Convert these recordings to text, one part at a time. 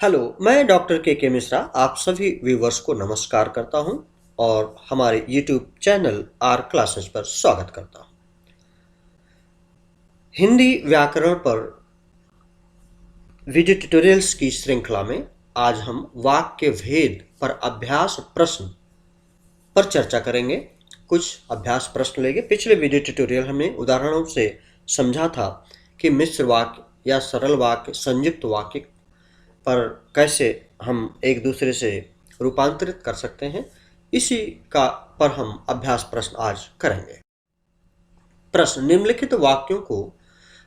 Hello, मैं doctor के मिश्रा आप सभी व्यूवर्स को नमस्कार करता हूं और हमारे यूट्यूब चैनल आर क्लासेस पर स्वागत करता हूं। हिंदी व्याकरण पर वीडियो ट्यूटोरियल्स की श्रृंखला में आज हम वाक्य भेद पर अभ्यास प्रश्न पर चर्चा करेंगे। कुछ अभ्यास प्रश्न लेंगे। पिछले वीडियो ट्यूटोरियल हमने उदाहरणों से समझा था कि मिश्र वाक्य या सरल वाक्य, संयुक्त वाक्य पर कैसे हम एक दूसरे से रूपांतरित कर सकते हैं। इसी का पर हम अभ्यास प्रश्न आज करेंगे। प्रश्न: निम्नलिखित वाक्यों को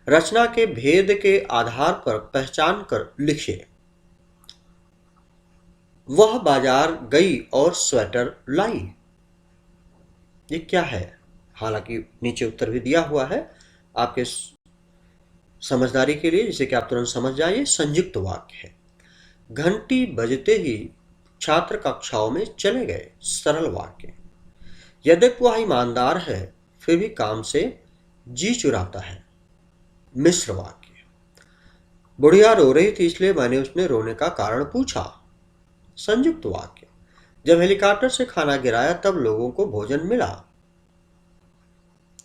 रचना के भेद के आधार पर पहचान कर लिखिए। वह बाजार गई और स्वेटर लाई। ये क्या है? हालांकि नीचे उत्तर भी दिया हुआ है आपके समझदारी के लिए, जिसे कि आप तुरंत समझ जाइए। संयुक्त वाक्य है। घंटी बजते ही छात्र कक्षाओं में चले गए। सरल वाक्य। यद्यपि वह ईमानदार है फिर भी काम से जी चुराता है। मिश्र वाक्य। बुढ़िया रो रही थी इसलिए मैंने उसने रोने का कारण पूछा। संयुक्त वाक्य। जब हेलीकॉप्टर से खाना गिराया तब लोगों को भोजन मिला।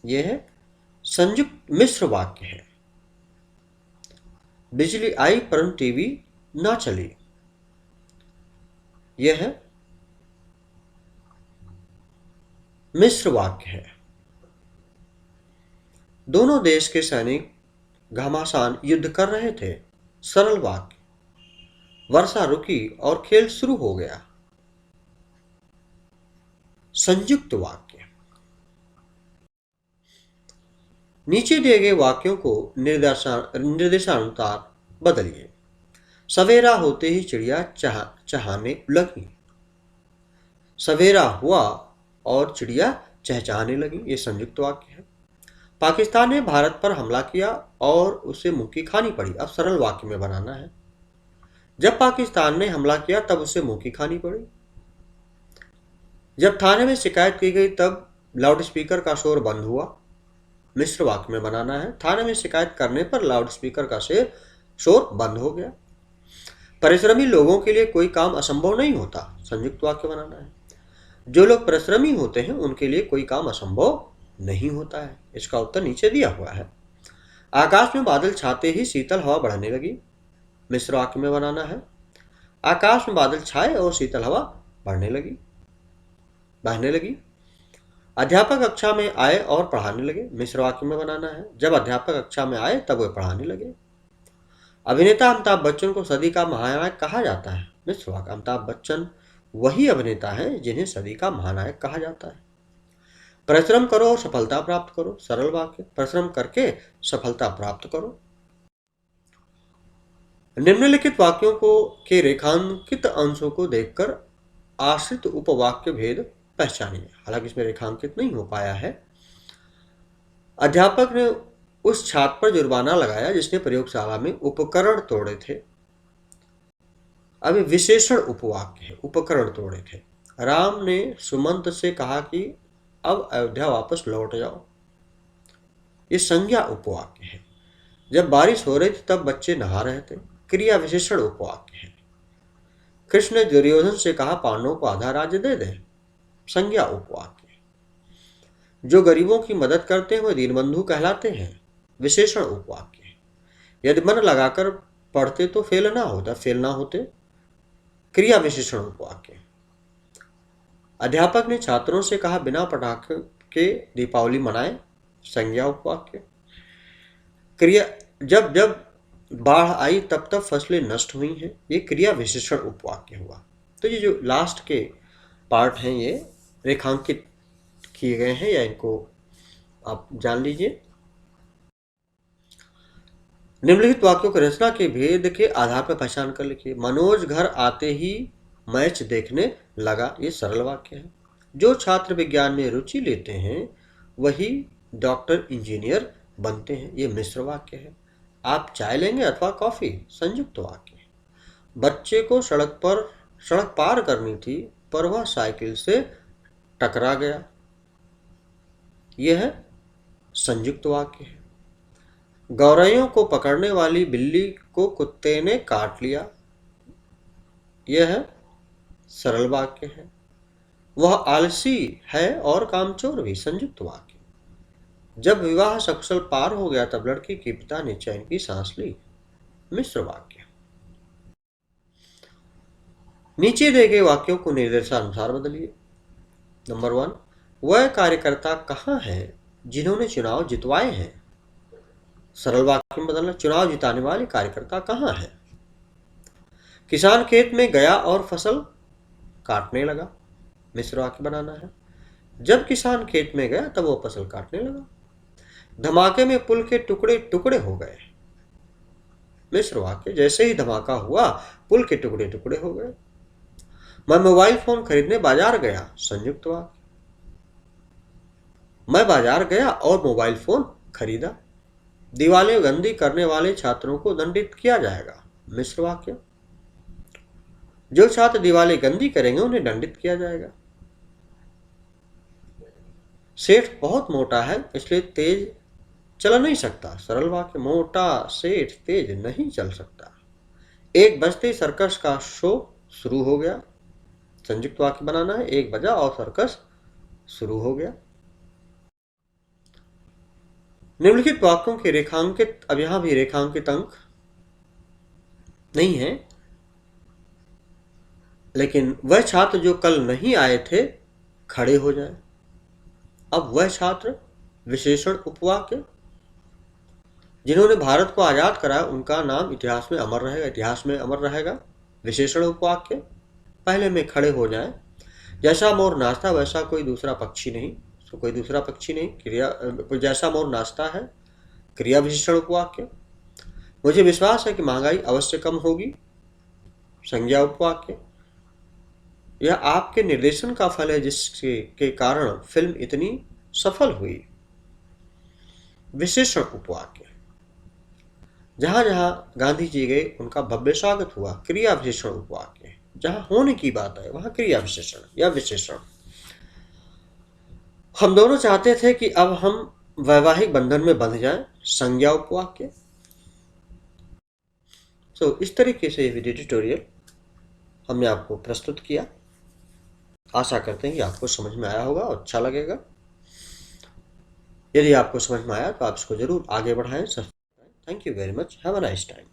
यह है संयुक्त मिश्र वाक्य है। बिजली आई परंतु टीवी न चली। यह है मिश्र वाक्य है। दोनों देश के सैनिक घमासान युद्ध कर रहे थे। सरल वाक्य। वर्षा रुकी और खेल शुरू हो गया। संयुक्त वाक्य। नीचे दिए गए वाक्यों को निर्देशानुसार बदलिए। सवेरा होते ही चिड़िया चहाने लगी। सवेरा हुआ और चिड़िया चहचहाने लगी। ये संयुक्त वाक्य है। पाकिस्तान ने भारत पर हमला किया और उसे मुंह की खानी पड़ी। अब सरल वाक्य में बनाना है। जब पाकिस्तान ने हमला किया तब उसे मुंह की खानी पड़ी। जब थाने में शिकायत की गई तब लाउडस्पीकर का शोर बंद हुआ। मिश्र वाक्य में बनाना है। थाने में शिकायत करने पर लाउडस्पीकर का शोर बंद हो गया। परिश्रमी लोगों के लिए कोई काम असंभव नहीं होता। संयुक्त वाक्य बनाना है। जो लोग परिश्रमी होते हैं उनके लिए कोई काम असंभव नहीं होता है। इसका उत्तर नीचे दिया हुआ है। आकाश में बादल छाते ही शीतल हवा बढ़ने लगी। मिश्र वाक्य में बनाना है। आकाश में बादल छाए और शीतल हवा बहने लगी। अध्यापक कक्षा में आए और पढ़ाने लगे। मिश्र वाक्य में बनाना है। जब अध्यापक कक्षा में आए तब वे पढ़ाने लगे। अभिनेता अमिताभ बच्चन को सदी का महानायक कहा जाता है। मिश्र वाक्य। अमिताभ बच्चन वही अभिनेता है जिन्हें सदी का महानायक कहा जाता है। परिश्रम करो और सफलता प्राप्त करो। सरल वाक्य। परिश्रम करके सफलता प्राप्त करो। निम्नलिखित वाक्यों को के रेखांकित अंशों को देखकर आश्रित उपवाक्य भेद पहचानिए। हालांकि इसमें रेखांकित नहीं हो पाया है। अध्यापक ने उस छात्र पर जुर्माना लगाया जिसने प्रयोगशाला में उपकरण तोड़े थे। अभी विशेषण उपवाक्य है। उपकरण तोड़े थे। राम ने सुमंत से कहा कि अब अयोध्या वापस लौट जाओ। ये संज्ञा उपवाक्य है। जब बारिश हो रही थी तब बच्चे नहा रहे थे। क्रिया विशेषण उपवाक्य है। कृष्ण ने दुर्योधन से कहा पांडवों को आधा राज्य दे दे। संज्ञा उपवाक्य। जो गरीबों की मदद करते हैं वे दीनबंधु कहलाते हैं। विशेषण उपवाक्य। यदि मन लगाकर पढ़ते तो फेल ना होते। क्रिया विशेषण उपवाक्य। अध्यापक ने छात्रों से कहा बिना पटाखे के दीपावली मनाएं। संज्ञा उपवाक्य। क्रिया जब जब बाढ़ आई तब तब फसलें नष्ट हुई हैं। ये क्रिया विशेषण उपवाक्य हुआ। तो ये जो लास्ट के पार्ट हैं ये रेखांकित किए गए हैं, या इनको आप जान लीजिए। निम्नलिखित वाक्यों की रचना के भेद के आधार पर पहचान कर लिखिए। मनोज घर आते ही मैच देखने लगा। ये सरल वाक्य है। जो छात्र विज्ञान में रुचि लेते हैं वही डॉक्टर इंजीनियर बनते हैं। ये मिश्र वाक्य है। आप चाय लेंगे अथवा कॉफी। संयुक्त वाक्य। बच्चे को सड़क पार करनी थी पर वह साइकिल से टकरा गया। यह है संयुक्त वाक्य है। गौरैयों को पकड़ने वाली बिल्ली को कुत्ते ने काट लिया। यह है सरल वाक्य है। वह आलसी है और कामचोर भी, संयुक्त वाक्य। जब विवाह सकुशल पार हो गया तब लड़की के पिता ने चैन की सांस ली, मिश्र वाक्य। नीचे दिए गए वाक्यों को निर्देशानुसार बदलिए। नंबर 1, वह कार्यकर्ता कहाँ हैं जिन्होंने चुनाव जितवाए हैं? सरल वाक्य में बदलना, चुनाव जिताने वाले कार्यकर्ता कहाँ हैं? किसान खेत में गया और फसल काटने लगा, मिश्र वाक्य बनाना है। जब किसान खेत में गया तब वो फसल काटने लगा। धमाके में पुल के टुकड़े टुकड़े हो गए, मिश्र वाक्य। जैसे ही धमाका हुआ पुल के टुकड़े टुकड़े हो गए। मैं मोबाइल फोन खरीदने बाजार गया, संयुक्त वाक्य। मैं बाजार गया और मोबाइल फोन खरीदा। दीवारें गंदी करने वाले छात्रों को दंडित किया जाएगा, मिश्र वाक्य। जो छात्र दीवारें गंदी करेंगे उन्हें दंडित किया जाएगा। सेठ बहुत मोटा है इसलिए तेज चल नहीं सकता, सरल वाक्य। मोटा सेठ तेज नहीं चल सकता। 1 बजते ही सर्कस का शो शुरू हो गया, संयुक्त वाक्य बनाना है। 1 बजा और सर्कस शुरू हो गया। निम्नलिखित वाक्यों के रेखांकित, अब यहां भी रेखांकित अंक नहीं है, लेकिन वह छात्र जो कल नहीं आए थे खड़े हो जाए। अब वह छात्र विशेषण उपवाक्य। जिन्होंने भारत को आजाद कराया उनका नाम इतिहास में अमर रहेगा, इतिहास में अमर रहेगा, विशेषण उपवाक्य। पहले में खड़े हो जाए। जैसा मोर नाचता वैसा कोई दूसरा पक्षी नहीं, तो कोई दूसरा पक्षी नहीं, क्रिया। जैसा मोर नाचता है, क्रिया विशेषण उपवाक्य। मुझे विश्वास है कि महंगाई अवश्य कम होगी, संज्ञा उपवाक्य। यह आपके निर्देशन का फल है जिसके के कारण फिल्म इतनी सफल हुई, विशेषण उपवाक्य। जहां जहां गांधी जी गए उनका भव्य स्वागत हुआ, क्रिया विशेषण उपवाक्य। जहां होने की बात है वहां क्रिया विशेषण या विशेषण। हम दोनों चाहते थे कि अब हम वैवाहिक बंधन में बंध जाएं, संज्ञा उपवाक्य। इस तरीके से ये वीडियो ट्यूटोरियल हमने आपको प्रस्तुत किया। आशा करते हैं कि आपको समझ में आया होगा और अच्छा लगेगा। यदि आपको समझ में आया तो आप इसको जरूर आगे बढ़ाएं। Thank you very much. Have a nice time.